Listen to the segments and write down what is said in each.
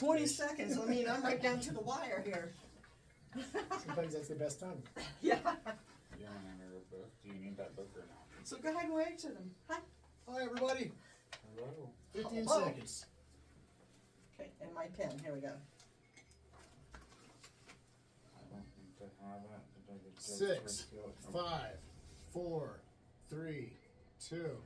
20 seconds. I mean, I'm right down to the wire here. Sometimes that's the best time. Yeah. You don't have a book? Do you need that book or not? So go ahead and wave to them. Hi. Hi, everybody. Hello. 15 Hello. seconds. Okay, and my pen. Here we go. I don't think they have it. Did I get 6, those 5, 4, 3, 2.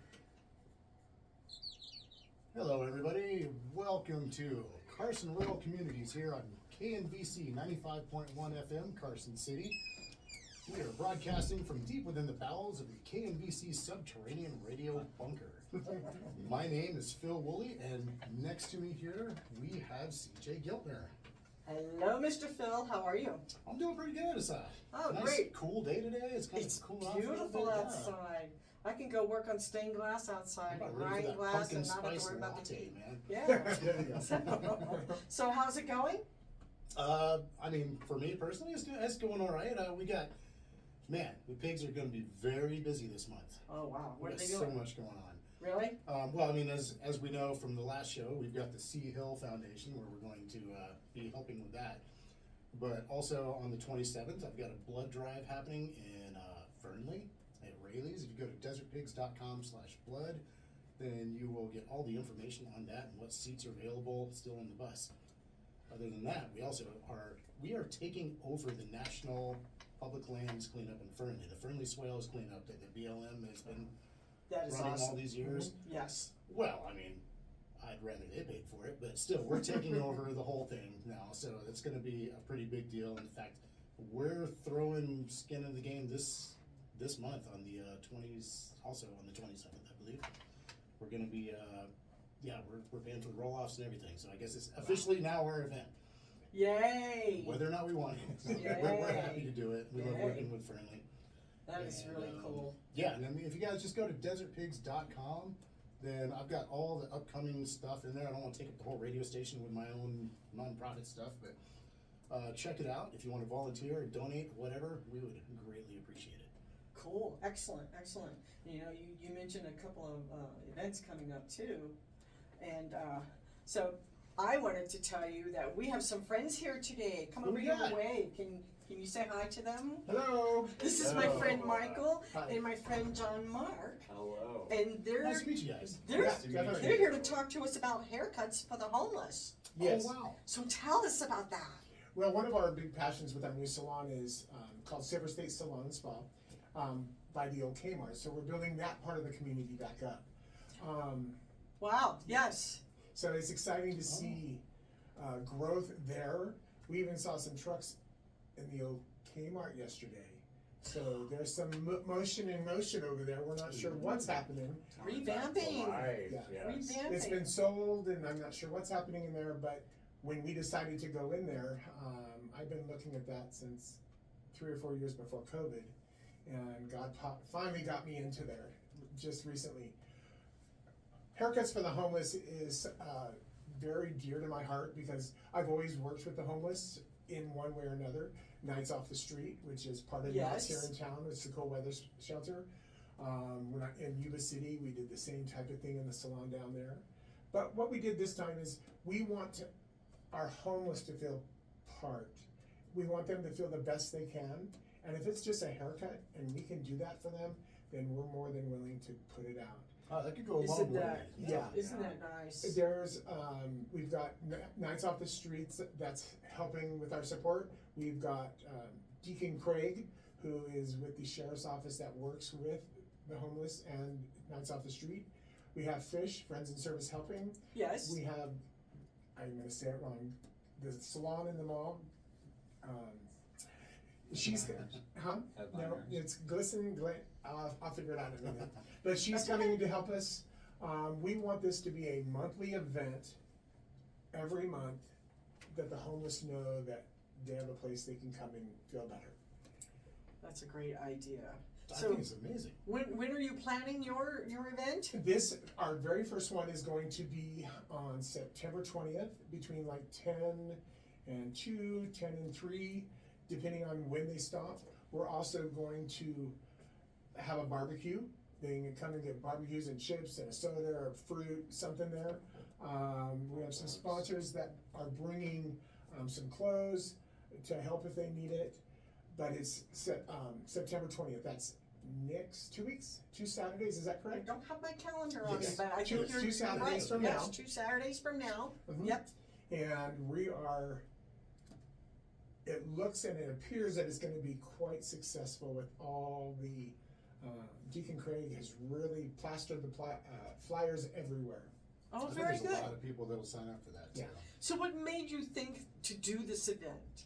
Hello, everybody. Welcome to Carson Rural Communities here on KNVC 95.1 FM, Carson City. We are broadcasting from deep within the bowels of the KNVC subterranean radio bunker. My name is Phil Woolley, and next to me here we have CJ Giltner. Hello, Mr. Phil. How are you? I'm doing pretty good, Asad. Oh, nice, great. Cool day today. It's kind It's of cool out for a little beautiful bit, yeah. outside. I can go work on stained glass outside, I'm and ready for grind that glass, pumpkin and not have to spice worry about the latte, heat. man. Yeah. There you go. So how's it going? I mean, for me personally, it's going all right. The pigs are going to be very busy this month. Oh wow, what are There's they so doing? much going on. Really? Well, I mean, as we know from the last show, we've got the Sea Hill Foundation where we're going to be helping with that. But also on the 27th, I've got a blood drive happening in Fernley at Rayleigh's. If you go to desertpigs.com/blood, then you will get all the information on that and what seats are available still on the bus. Other than that, we are taking over the National Public Lands cleanup in Fernley. The Fernley Swales cleanup that the BLM has been That is running awesome. all these years. Mhm. Yes. Well, I mean, I'd rather they paid for it, but still, we're taking over the whole thing now, so it's going to be a pretty big deal. In fact, we're throwing skin in the game this month on the 20s, also on the 27th, I believe. We're going to be, we're paying for the roll-offs and everything, so I guess it's officially now our event. Yay! Whether or not we want it, we're happy to do it. We love working with Fernley. That is And, really cool. Yeah, and I mean, if you guys just go to desertpigs.com, then I've got all the upcoming stuff in there. I don't want to take up the whole radio station with my own nonprofit stuff, but check it out. If you want to volunteer or donate, whatever, we would greatly appreciate it. Cool. Excellent. Excellent. You know, you mentioned a couple of events coming up too, and so I wanted to tell you that we have some friends here today. Come Who over we here got? and wave. Can you say hi to them? Hello. This is my Hello. friend Michael Hi. and my friend John Mark, Hello. and they're Nice to meet you guys. they're Yeah, Nice to meet definitely. they're here to talk to us about haircuts for the homeless. Yes. Oh, wow. So tell us about that. Well, one of our big passions with our new salon is called Silver State Salon and Spa by the old Kmart. So we're building that part of the community back up. Wow. Yes. So it's exciting to see growth there. We even saw some trucks in the old Kmart yesterday. So there's some motion in motion over there. We're not sure what's happening. Revamping. Right, Yeah. yes. Revamping. It's been sold, and I'm not sure what's happening in there, but when we decided to go in there, I've been looking at that since 3 or 4 years before COVID, and finally got me into there just recently. Haircuts for the homeless is very dear to my heart because I've always worked with the homeless in one way or another. Nights Off the Street, which is part of Yes. Nights here in town. It's the cold weather shelter. When in Yuba City, we did the same type of thing in the salon down there. But what we did this time is we want our homeless to feel part. We want them to feel the best they can. And if it's just a haircut and we can do that for them, then we're more than willing to put it out. That could go a long Isn't way. that Yeah. Isn't that nice? There's, we've got Nights Off the Streets that's helping with our support. We've got Deacon Craig, who is with the sheriff's office that works with the homeless and Nights Off the Street. We have Fish, Friends in Service Helping. Yes. We have, I'm gonna say it wrong, the salon in the mall. She's, huh? No, Headliners. it's I'll figure it out in a minute. But she's coming to help us. We want this to be a monthly event every month that the homeless know that they have a place they can come and feel better. That's a great idea. I So think it's amazing. when are you planning your event? Our very first one is going to be on September 20th between like 10 and 2, 10 and 3, depending on when they stop. We're also going to have a barbecue. They can come and get barbecues and chips and a soda or fruit, something there. We have some sponsors that are bringing some clothes to help if they need it. But it's September 20th. That's next 2 weeks, 2 Saturdays. Is that I correct? don't have my calendar on me, Yes. but I Two- think you're two you're Saturdays right. from Yes, now. 2 Saturdays from now. Mhm. Yep. And we are. It looks and it appears that it's going to be quite successful with all the. Deacon Craig has really plastered the flyers everywhere. Oh, I think very there's good. a lot of people that'll sign up for that too. Yeah. So what made you think to do this event?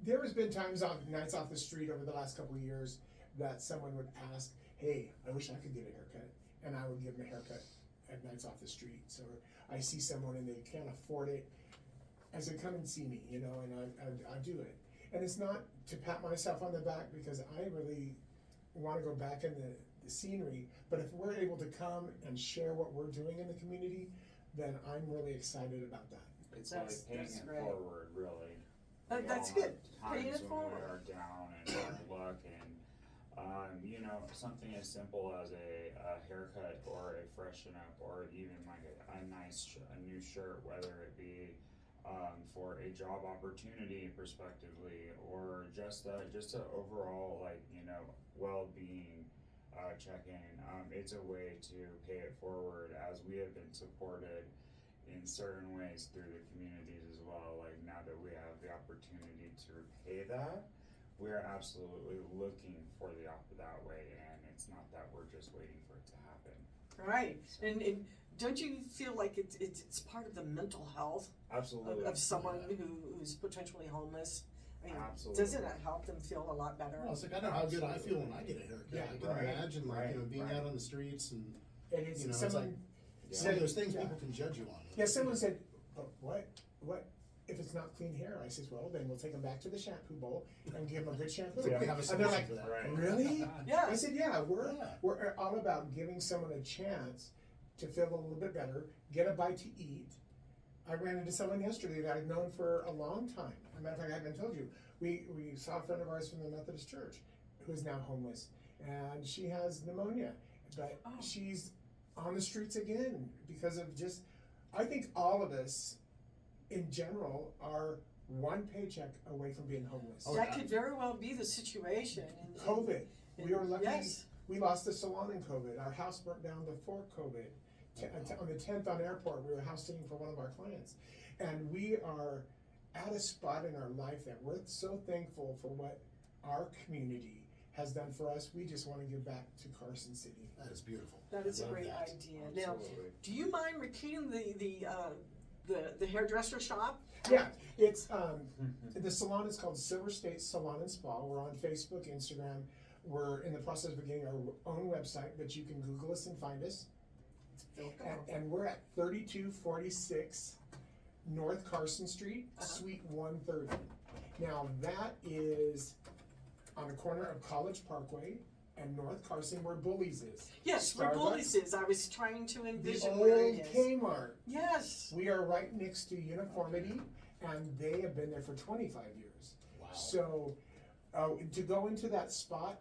There has been times on nights off the street over the last couple of years that someone would ask, "Hey, I wish I could get a haircut," and I would give them a haircut at nights off the street. So I see someone and they can't afford it. I said, "Come and see me," and I do it. And it's not to pat myself on the back because I really want to go back in the scenery. But if we're able to come and share what we're doing in the community, then I'm really excited about that. It's That's- like paying that's it great. forward, really. That's We all good. have Paying times it when forward. we are down and hard luck, and you know, something as simple as a haircut or a freshen up, or even like a new shirt, whether it be for a job opportunity prospectively, or just a overall, like, you know, well-being check-in. It's a way to pay it forward, as we have been supported in certain ways through the communities as well. Like, now that we have the opportunity to repay that, we are absolutely looking for that way, and it's not that we're just waiting for it to happen. Right. And don't you feel like it's part of the mental health Absolutely. of someone who's potentially homeless? I mean, Absolutely. doesn't it help them feel a lot better? Well, it's like, I know how good I feel when I get a haircut. Yeah, I can right, imagine, like, right, you know, being right. out on the streets and, And it's you know, it's someone like Yeah. some of those things Yeah. people can judge you on. Yeah, someone said, "But what if it's not clean hair?" I says, "Well, then we'll take them back to the shampoo bowl and give them a good shampoo." We have a And they're solution like, for that. Right. "Really?" Yeah. I said, "Yeah, Yeah. we're all about giving someone a chance to feel a little bit better, get a bite to eat." I ran into someone yesterday that I've known for a long time. As a matter of fact, I haven't told you. We saw a friend of ours from the Methodist Church who is now homeless, and she has pneumonia, but Oh. she's on the streets again because of just. I think all of us, in general, are one paycheck away from being homeless. Oh, That yeah. could very well be the situation. COVID. We were lucky. Yes. We lost the salon in COVID. Our house burnt down before COVID. On the 10th on airport, we were house sitting for one of our clients. And we are at a spot in our life that we're so thankful for what our community has done for us. We just want to give back to Carson City. That is beautiful. That is a Love great that. idea. Now, Absolutely. do you mind repeating the hairdresser shop? Yeah, it's the salon is called Silver State Salon and Spa. We're on Facebook, Instagram. We're in the process of getting our own website, but you can Google us and find us. And we're at 3246 North Carson Street, Suite 130. Now that is on the corner of College Parkway and North Carson, where Bullies is. Yes, where Starbucks. Bullies is. I was trying to The envision old where it is. Kmart. Yes. We are right next to Uniformity, and they have been there for 25 years. Wow. So, to go into that spot,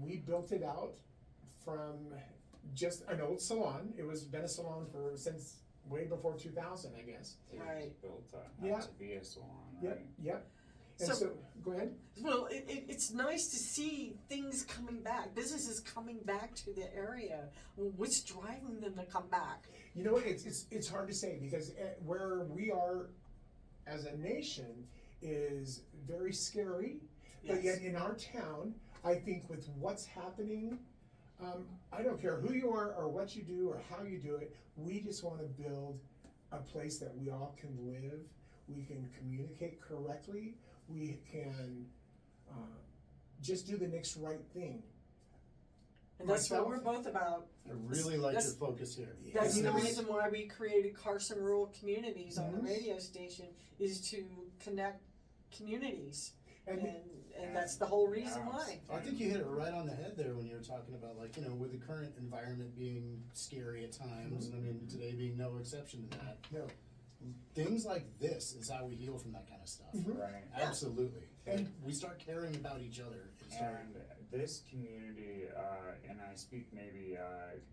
we built it out from just an old salon. It was been a salon since way before 2000, I guess. It was Right. built Yeah. to be a salon, Yep, right? yep. And So- so, go ahead. Well, it's nice to see things coming back, businesses coming back to the area. What's driving them to come back? You know what? It's hard to say because where we are as a nation is very scary. But Yes. yet in our town, I think with what's happening, I don't care who you are or what you do or how you do it. We just want to build a place that we all can live. We can communicate correctly. We can just do the next right thing. And that's what Myself? we're both about. I really like your That's- focus here. That's You the know, reason why we created Carson Rural Communities on the Mhm. radio station, is to connect communities. And And that's the whole reason Yeah. why. I think you hit it right on the head there when you were talking about, like, you know, with the current environment being scary at times, and I mean, today being no exception to that. No. Things like this is how we heal from that kind of stuff. Mhm. Right. Absolutely. And- And we start caring about each other and start. And this community, and I speak maybe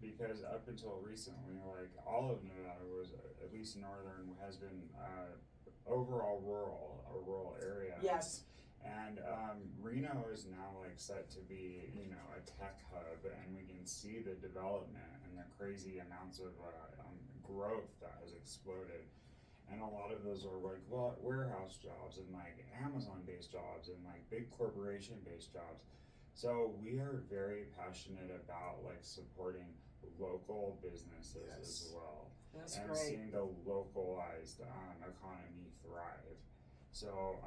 because up until recently, like all of Nevada was, at least northern, has been overall a rural area. Yes. And Reno is now like set to be, you know, a tech hub, and we can see the development and the crazy amounts of growth that has exploded. And a lot of those are like warehouse jobs and like Amazon-based jobs and like big corporation-based jobs. So we are very passionate about like supporting local businesses as well. That's and great. seeing the localized economy thrive. So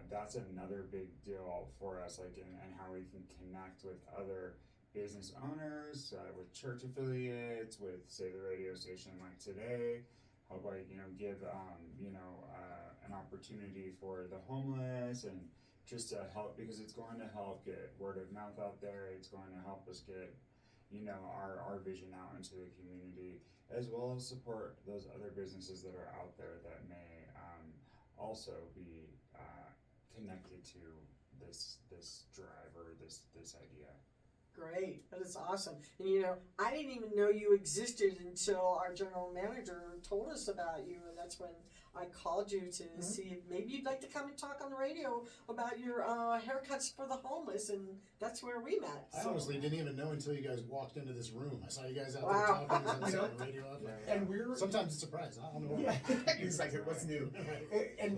that's another big deal for us, like and how we can connect with other business owners, with church affiliates, with say the radio station like today. How about give an opportunity for the homeless and just to help, because it's going to help get word of mouth out there. It's going to help us get our vision out into the community, as well as support those other businesses that are out there that may also be connected to this drive or this idea. Great, that is awesome. And I didn't even know you existed until our general manager told us about you, and that's when I called you to see if maybe you'd like to come and talk on the radio about your haircuts for the homeless, and that's where we met. I honestly didn't even know until you guys walked into this room. I saw you guys out Wow. there talking and on the radio. And we're Sometimes it's a surprise. I don't know. yeah, exactly. What's new? And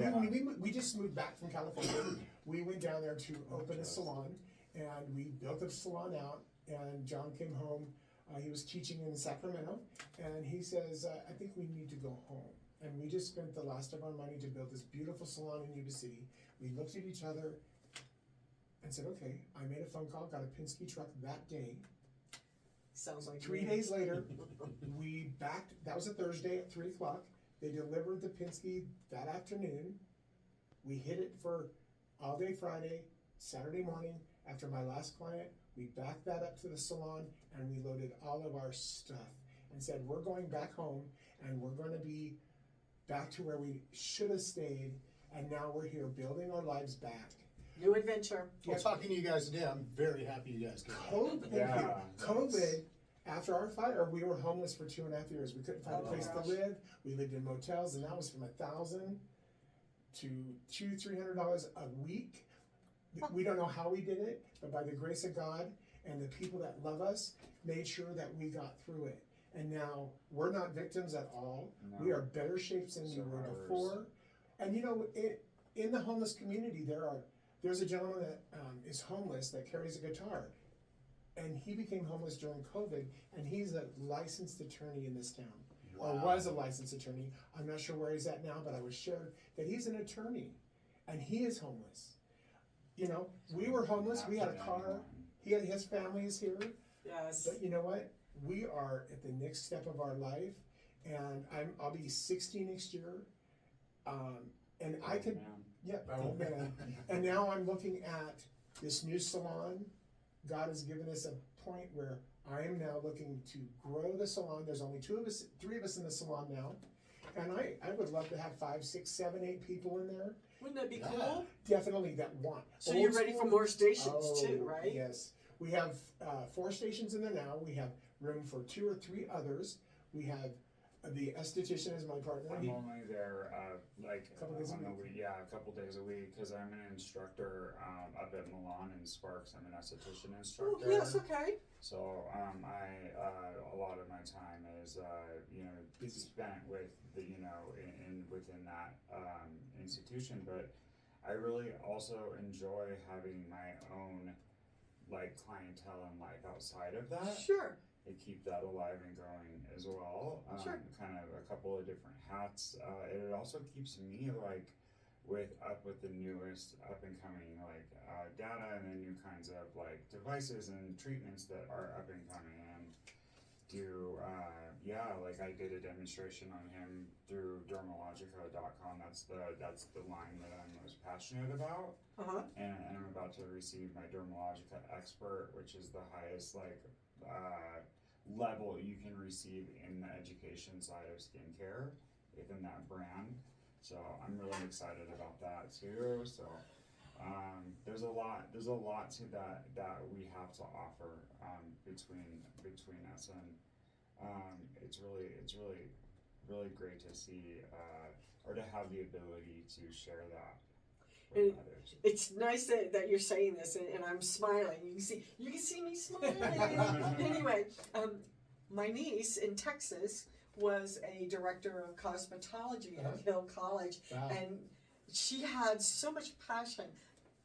we just moved back from California. We went down there to open a salon, and we built the salon out. And John came home. He was teaching in Sacramento, and he says, "I think we need to go home." And we just spent the last of our money to build this beautiful salon in Yuba City. We looked at each other and said, "Okay." I made a phone call, got a Penske truck that day. Sounds like 3 days later, we backed. That was a Thursday at 3:00. They delivered the Penske that afternoon. We hit it for all day Friday, Saturday morning. After my last client, we backed that up to the salon and we loaded all of our stuff and said, "We're going back home and we're going to be back to where we should have stayed. And now we're here building our lives back." New adventure. Well, talking to you guys today, I'm very happy you guys came. COVID, after our fire, we were homeless for 2.5 years. We couldn't find a place to live. We lived in motels, and that was from $1,000 to $200-300 a week. We don't know how we did it, but by the grace of God and the people that love us made sure that we got through it. And now we're not victims at all. No. We are better shapes than we were before. And in the homeless community, there's a gentleman that is homeless that carries a guitar. And he became homeless during COVID, and he's a licensed attorney in this town. Or was a licensed attorney. I'm not sure where he's at now, but I was shared that he's an attorney, and he is homeless. We were homeless. We had a car. His family is here. Yes. But you know what? We are at the next step of our life, and I'll be 60 next year. And I could, man. And now I'm looking at this new salon. God has given us a point where I am now looking to grow the salon. There's only 3 of us in the salon now. And I would love to have 5, 6, 7, 8 people in there. Wouldn't that be cool? Definitely that want. So you're ready for more stations too, Oh, right? Yes. We have 4 stations in there now. We have room for 2 or 3 others. We have the esthetician is my partner. I'm only there Couple days a on the week. week. Yeah, a couple days a week, because I'm an instructor up at Milan and Sparks. I'm an esthetician Oh, instructor. yes, okay. So a lot of my time is spent with within that institution, but I really also enjoy having my own clientele and life outside of that. Sure. To keep that alive and growing as well. Sure. Kind of a couple of different hats. It also keeps me with the newest up and coming data and the new kinds of devices and treatments that are up and coming, and I did a demonstration on him through dermalogica.com. That's the line that I'm most passionate about. Uh-huh. And I'm about to receive my Dermalogica Expert, which is the highest level you can receive in the education side of skincare within that brand. So I'm really excited about that too. So There's a lot to that we have to offer, between us, and it's really great to see, or to have the ability to share that with And others. it's nice that you're saying this, and I'm smiling. You can see me smiling. Anyway, my niece in Texas was a director of cosmetology at Hill College, Wow. and she had so much passion.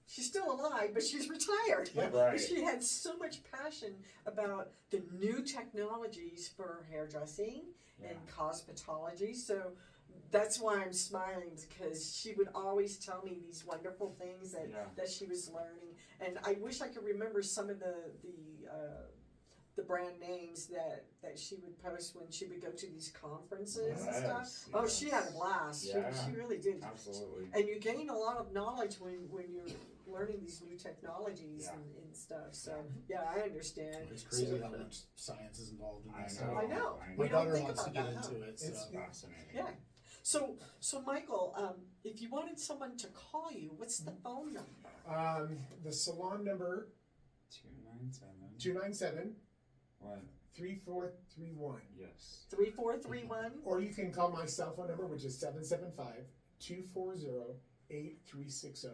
She's still alive, but she's retired. Yeah. But Right. she had so much passion about the new technologies for hairdressing Yeah. and cosmetology. So that's why I'm smiling, because she would always tell me these wonderful things Yeah. that she was learning. And I wish I could remember some of the brand names that she would post when she would go to these conferences and stuff. Yes, Oh, she had a blast. Yeah. She really did. Absolutely. And you gain a lot of knowledge when you're learning these new technologies Yeah. and stuff. So yeah, I understand. It's crazy So- how much science is involved in I this. know. I know. I My We don't daughter think wants to about get that, into it, so It's- Fascinating. Yeah. So Michael, if you wanted someone to call you, what's the phone number? The salon number 297. 297 What? 3431. Yes. 3431. Or you can call my cell phone number, which is 775-240-8360.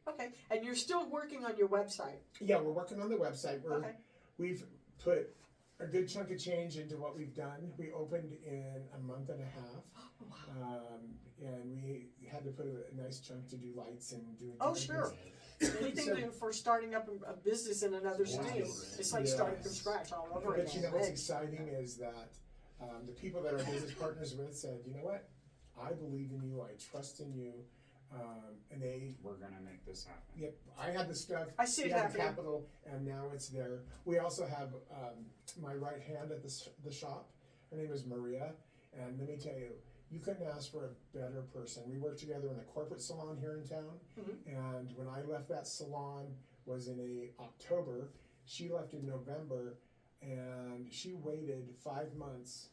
Okay, and you're still working on your website. Yeah, we're working on the website. Okay. We've put a good chunk of change into what we've done. We opened in a month and a half. And we had to put a nice chunk to do lights and doing Oh, different sure. things. Anything for starting up a business in another Yeah. state, it's like starting from Yes. scratch all over But you know again. what's exciting is that the people that our business partners with said, you know what, I believe in you, I trust in you, and they, We're gonna make this happen. yep, I had the stuff, I see we it had the happening. capital, and now it's there. We also have my right hand at the shop, her name is Maria, and let me tell you, you couldn't ask for a better person. We worked together in a corporate salon here in town, and when I left that salon was in October, she left in November, and she waited 5 months,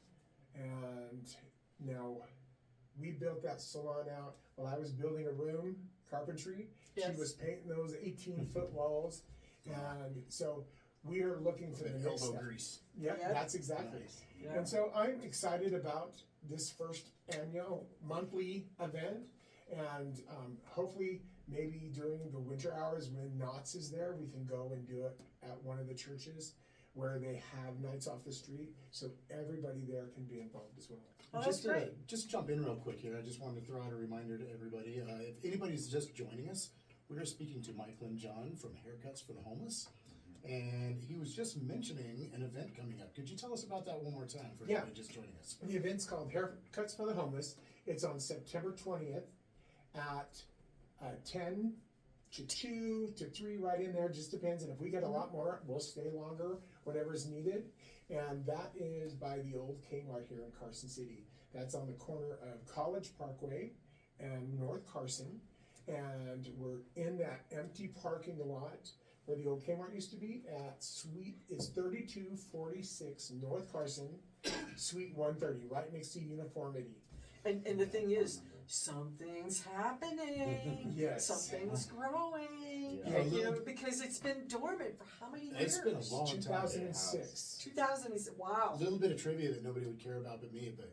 and now we built that salon out while I was building a room, carpentry. Yes. She was painting those 18-foot walls, and so we are looking for the the next elbow step. grease. Yep, Yep. that's exactly. Nice. Yeah. And so I'm excited about this first annual monthly event, and hopefully maybe during the winter hours when Knott's is there, we can go and do it at one of the churches where they have nights off the street, so everybody there can be involved as well. Oh, that's great. Just jump in real quick here. I just wanted to throw out a reminder to everybody. If anybody's just joining us, we're speaking to Michael and John from Haircuts for the Homeless. And he was just mentioning an event coming up. Could you tell us about that one more time for Yeah. anybody just joining us? The event's called Haircuts for the Homeless. It's on September 20th at 10 to 2 to 3, right in there, just depends. And if we get a lot more, we'll stay longer, whatever's needed. And that is by the old Kmart here in Carson City. That's on the corner of College Parkway and North Carson. And we're in that empty parking lot where the old Kmart used to be at it's 3246 North Carson, Suite 130, right next to Uniformity. And the thing is, something's happening. Yes. Something's growing. Yeah. You know, because it's been dormant for how many years? It's been a long time. 2006. 2000 is wow. A little bit of trivia that nobody would care about but me, but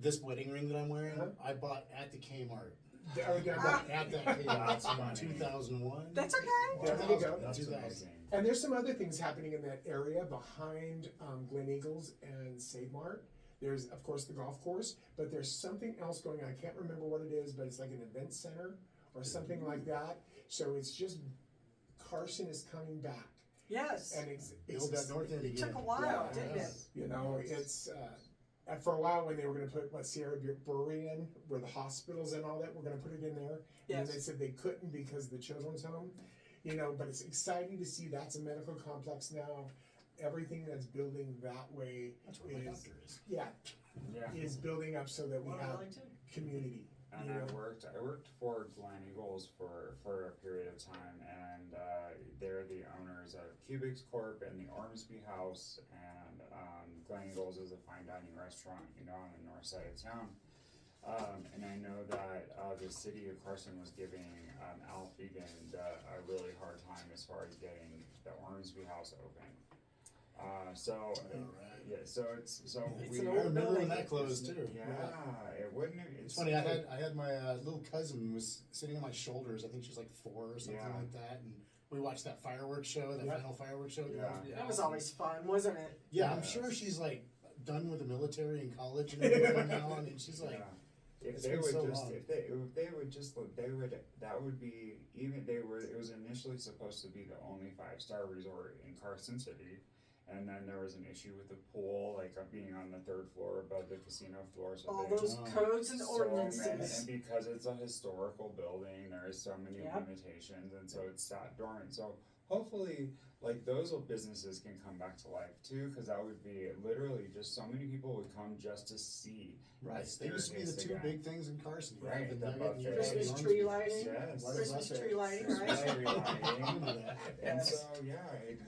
this wedding ring that I'm wearing, Huh? I bought at the Kmart. There we go. At that Kmart That's in funny. 2001. That's okay. There you go. That's 2000. amazing. And there's some other things happening in that area behind Glen Eagles and Save Mart. There's, of course, the golf course, but there's something else going on. I can't remember what it is, but it's like an event center or something like that. So it's just Carson is coming back, Yes. and it's Build that north end It again. took a while, Yeah. didn't it? you know it's for a while when they were going to put Sierra Brewery in, where the hospitals and all that, we're going to put it in there. And Yes. then they said they couldn't because of the children's home. You know, but it's exciting to see that's a medical complex now. Everything that's building that way That's where my is, doctor is. yeah, Yeah. is building up so that we Well, I have like to. community. And you I know. worked for Glen Eagles for a period of time, and they're the owners of Cubics Corp and the Ormsby House, and Glen Eagles is a fine dining restaurant, on the north side of town. And I know that the city of Carson was giving Al Fegan a really hard time as far as getting the Ormsby House open. So Alright. yeah, so it's It's we an I old remember when building. that closed too. yeah, it wouldn't. It's funny. I had my little cousin was sitting on my shoulders. I think she was like 4 or something Yeah. like that, and we watched that fireworks show, that Yeah. final fireworks show. at the Yeah. Ormsby That was House. always fun, wasn't it? Yeah, I'm Yes. sure she's like done with the military and college and everything now, and she's like, Yeah. If it's they been would so just, long. if they would just, they would, that would be, even they were, it was initially supposed to be the only 5-star resort in Carson City. And then there was an issue with the pool, like being on the 3rd floor above the casino floor. So All they, those Oh. codes and so ordinances. many, and because it's a historical building, there is so many Yep. limitations, and so it's sat dormant. So hopefully, like those businesses can come back to life too, because that would be literally just so many people would come just to see. right. that They used to be the staircase two again. big things in Carson. You Right, have the the Nugget and you buffet. have the Christmas Ormsby. tree lighting. Yes. What is Christmas that tree there? lighting, Christmas right? tree lighting. I remember that. And Yes. so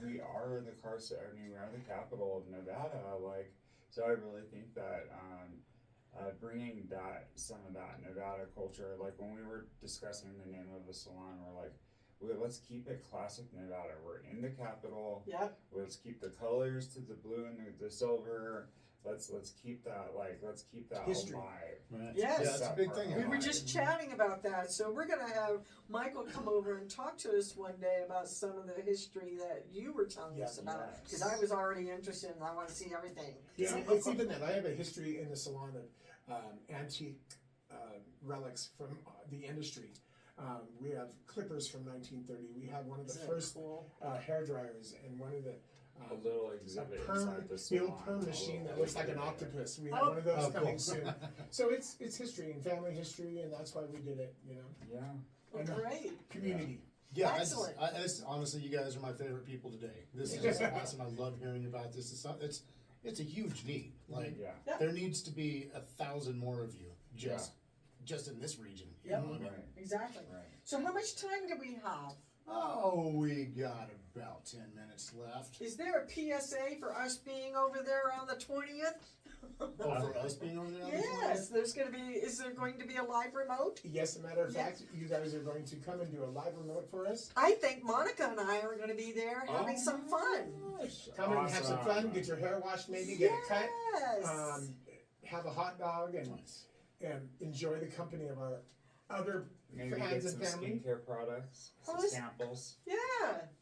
we are the Carson. I mean, we are the capital of Nevada. Like, so I really think that bringing some of that Nevada culture, like when we were discussing the name of the salon, we're like, let's keep it classic Nevada. We're in the capital. Yep. Let's keep the colors to the blue and the silver. Let's keep that History. alive. Right. Yes. Yeah, that's a big thing. We were Right. just chatting about that, so we're gonna have Michael come over and talk to us one day about some of the history that you were telling us Yeah. about. Yes. Because I was already interested and I want to see everything. Yeah, it's even that. I have a history in the salon of antique relics from the industry. We have clippers from 1930. We have one of the Isn't that first cool? hair dryers and one of the A little exhibit perm, inside the the old salon. perm A machine little that looks like an exhibit. octopus. We have Oh. one of those Oh, coming cool. soon. So it's history and family history, and that's why we did it. You know, Yeah. Well, and great. community. Yeah, Excellent. honestly, you guys are my favorite people today. This is just awesome. I love hearing about this. It's a huge need. Like Yeah. Yeah. there needs to be 1,000 more of you just in this region. You Yep. know what I mean? Right. Exactly. Right. So how much time do we have? Oh, we got about 10 minutes left. Is there a PSA for us being over there on the 20th? Oh, for us being on the other Yes, is there going to be a live remote? Yes, as a matter of Yeah. fact, you guys are going to come and do a live remote for us. I think Monica and I are going to be there having Oh some fun. Come and have some fun. Get your hair washed, maybe get it cut. Yes. Have a hot dog and Nice. enjoy the company of our other Maybe get friends some and family. skincare products, some Oh, this- samples. Yeah.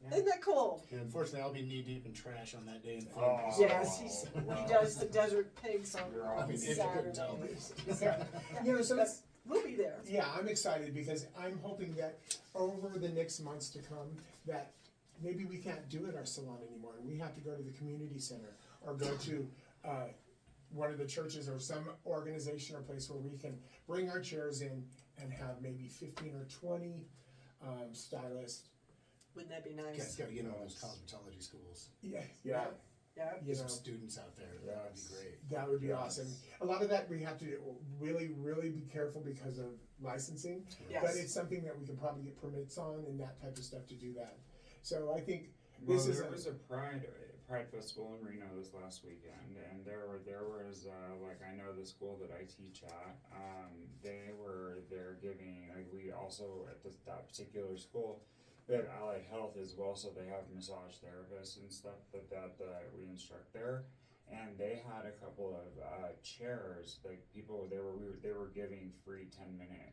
Yeah. Isn't that cool? And unfortunately, I'll be knee deep in trash on that day in Oh. Phoenix. Yes, Oh, he wow. does the desert pigs on You're all- I mean, if you couldn't tell Saturday. me. You know, so it's, We'll be there. yeah, I'm excited because I'm hoping that over the next months to come, that maybe we can't do it at our salon anymore, and we have to go to the community center or go to one of the churches or some organization or place where we can bring our chairs in and have maybe 15 or 20 stylists. Wouldn't that be Guys nice? gotta get on those cosmetology schools. Yeah, Yeah. you Get know. some students out there. That would be Yes. great. That would be Yes. awesome. A lot of that we have to really, really be careful because of licensing. Yes. But it's something that we can probably get permits on and that type of stuff to do that. So I think Well, this is there was a Pride Festival in Reno this last weekend, and there was like I know the school that I teach at. They're giving like we also at that particular school. They have allied health as well, so they have massage therapists and stuff that we instruct there. And they had a couple of chairs, like people they were giving free 10-minute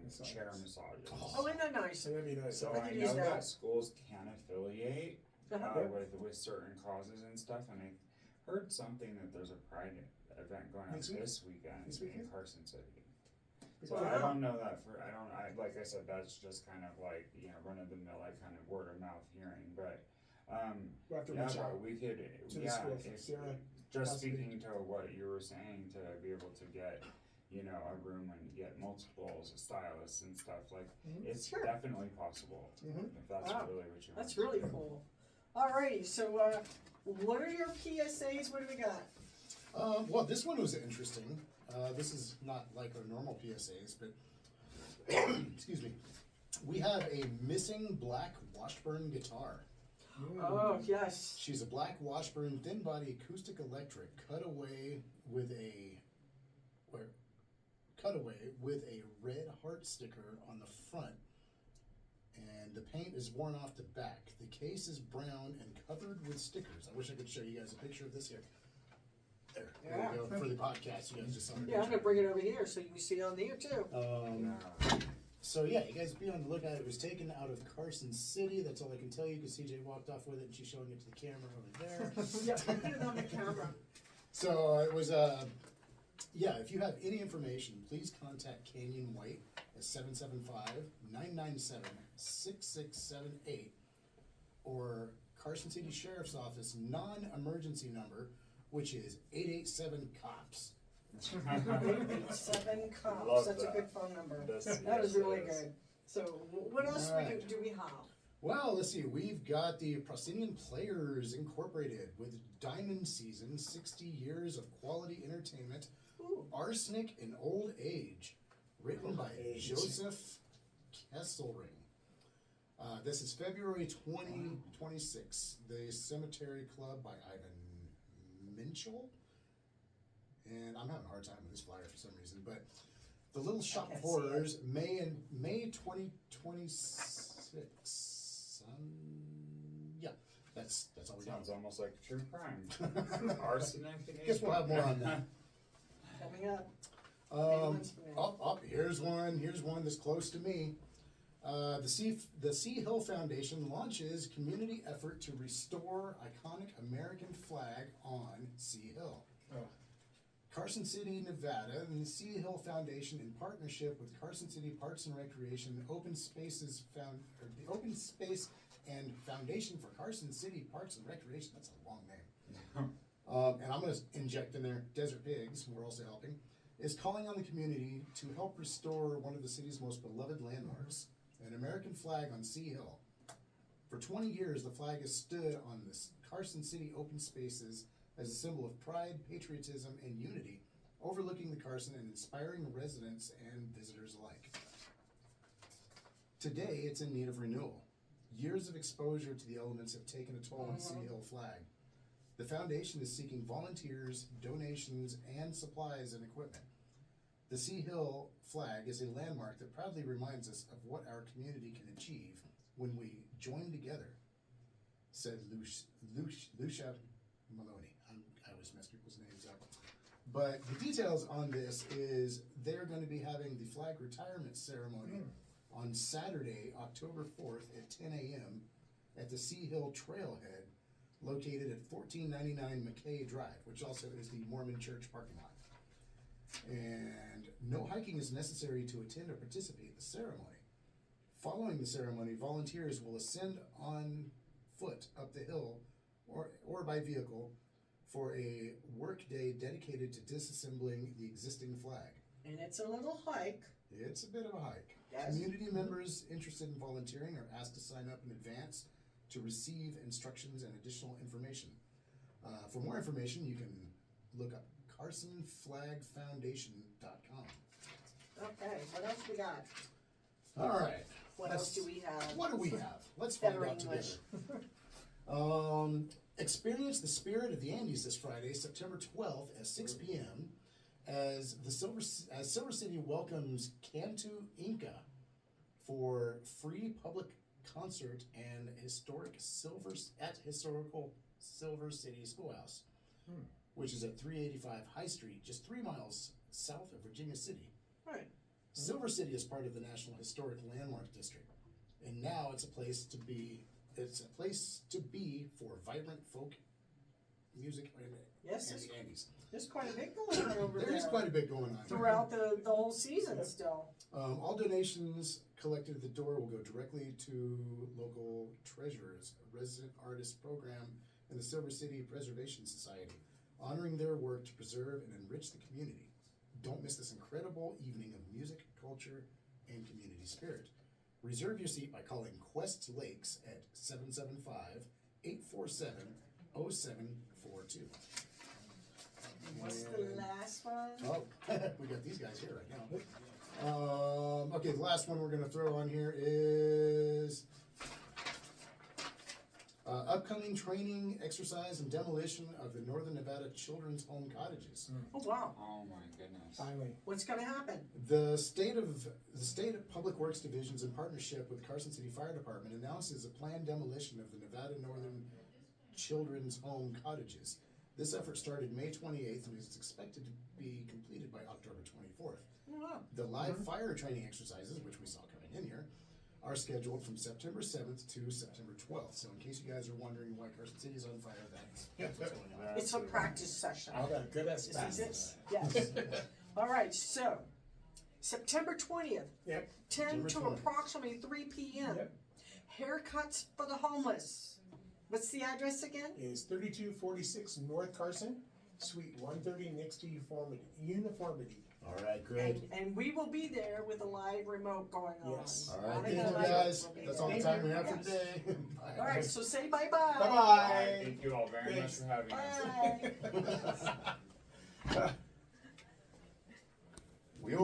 Massages. chair massages. Oh, isn't that nice? so that'd be nice. So I I could know use that. that schools can affiliate Uh-huh. with certain causes and stuff, and I heard something that there's a Pride event going on Next week? this weekend This in weekend? Carson City. So Wow. I don't know that like I said, that's just kind of like, run of the mill, like kind of word of mouth hearing, but, We'll have to yeah, reach but out we could, to the yeah, school. if- Sarah, just last week. speaking to what you were saying, to be able to get, a room and get multiple stylists and stuff, like, Mhm. it's Sure. definitely possible, Mhm. if that's Wow. really what you want. That's really cool. Alrighty, so what are your PSAs? What do we got? Well, this one was interesting. This is not like our normal PSAs, but excuse me. We have a missing black Washburn guitar. Oh, yes. She's a black Washburn thin body acoustic electric cut away with a cutaway with a red heart sticker on the front, and the paint is worn off the back. The case is brown and covered with stickers. I wish I could show you guys a picture of this here. There Yeah. you go. For the podcast, you guys just saw the Yeah, I'm picture. gonna bring it over here so you can see it on there too. So yeah, you guys be on the lookout. It was taken out of Carson City. That's all I can tell you because CJ walked off with it and she's showing it to the camera over there. Yeah, put it on the camera. So it was, yeah, if you have any information, please contact Canyon White at 775-997-6678 or Carson City Sheriff's Office non-emergency number, which is 887-COPS. 7 cops. Love That's that. a good phone number. That's- That is yes, really it is. good. So what else Alright. do we have? Well, let's see. We've got the Proscenium Players Incorporated with Diamond Season, 60 years of quality entertainment, Ooh. Arsenic and Old Age, written by Age. Joseph Kesselring. This is February 2026. The Cemetery Club by Ivan Minchell. And I'm having a hard time with this flyer for some reason, but The Little Shop of can't see Horrors, May 2026. Yeah, that's all we got. Sounds almost like true crime. Arsenic and Guess we'll have more on that. Coming up. Here's one that's close to me. The Sea Hill Foundation launches community effort to restore iconic American flag on Sea Hill. Oh. Carson City, Nevada, and the Sea Hill Foundation, in partnership with Carson City Parks and Recreation, the Open Space and Foundation for Carson City Parks and Recreation. That's a long name. And I'm going to inject in there Desert Pigs, we're also helping, is calling on the community to help restore one of the city's most beloved landmarks, an American flag on Sea Hill. For 20 years, the flag has stood on the Carson City open spaces as a symbol of pride, patriotism, and unity, overlooking the Carson and inspiring residents and visitors alike. Today, it's in need of renewal. Years of exposure to the elements have taken a toll on the Sea Hill flag. The foundation is seeking volunteers, donations, and supplies and equipment. The Sea Hill flag is a landmark that proudly reminds us of what our community can achieve when we join together, said Lucia Maloney. I always mess people's names up. But the details on this is they're going to be having the flag retirement ceremony on Saturday, October 4th at 10 a.m. at the Sea Hill Trailhead, located at 1499 McKay Drive, which also is the Mormon Church parking lot. And no hiking is necessary to attend or participate in the ceremony. Following the ceremony, volunteers will ascend on foot up the hill or by vehicle for a work day dedicated to disassembling the existing flag. And it's a little hike. It's a bit of a hike. Yes. Community members interested in volunteering are asked to sign up in advance to receive instructions and additional information. For more information, you can look up carsonflagfoundation.com. Okay, what else we got? All right. What else do we have? What do we have? Let's find Better out English. together. Experience the spirit of the Andes this Friday, September 12th at 6 p.m. as Silver City welcomes Cantu Inca for free public concert and historical Silver City Schoolhouse, which is at 385 High Street, just 3 miles south of Virginia City. Right. Silver City is part of the National Historic Landmark District, and now it's a place to be. It's a place to be for vibrant folk music Yes, and the Andes. there's quite a bit going on over there. There is quite a bit going on. Throughout the whole season still. All donations collected at the door will go directly to local treasurers, a resident artist program, and the Silver City Preservation Society, honoring their work to preserve and enrich the community. Don't miss this incredible evening of music, culture, and community spirit. Reserve your seat by calling Quest Lakes at 775-847-0742. What's the last one? Oh, we got these guys here right now. Okay, the last one we're going to throw on here is Upcoming training, exercise, and demolition of the Northern Nevada Children's Home Cottages. Oh, wow. Oh my goodness. Finally. What's going to happen? The state Public Works Divisions, in partnership with Carson City Fire Department, announces a planned demolition of the Nevada Northern Children's Home Cottages. This effort started May 28th and is expected to be completed by October 24th. Oh, wow. The live fire training exercises, which we saw coming in here, are scheduled from September 7th to September 12th. So in case you guys are wondering why Carson City is on fire, that's what's going on. It's a practice session. I got good at Isn't it? stats. Yes. All right, so September 20th, Yep. 10 to September 20th. approximately 3 p.m. Yep. Haircuts for the homeless. What's the address again? Is 3246 North Carson, Suite 130, next to Uniformity. All right, good. And we will be there with a live remote going on. Yes. All right, Monica thank and you I guys. will be That's there. all the time we have for Yes. today. Bye. All right, so say bye-bye. Bye-bye. Thank you all very Thanks. much for having us. Bye. Bye.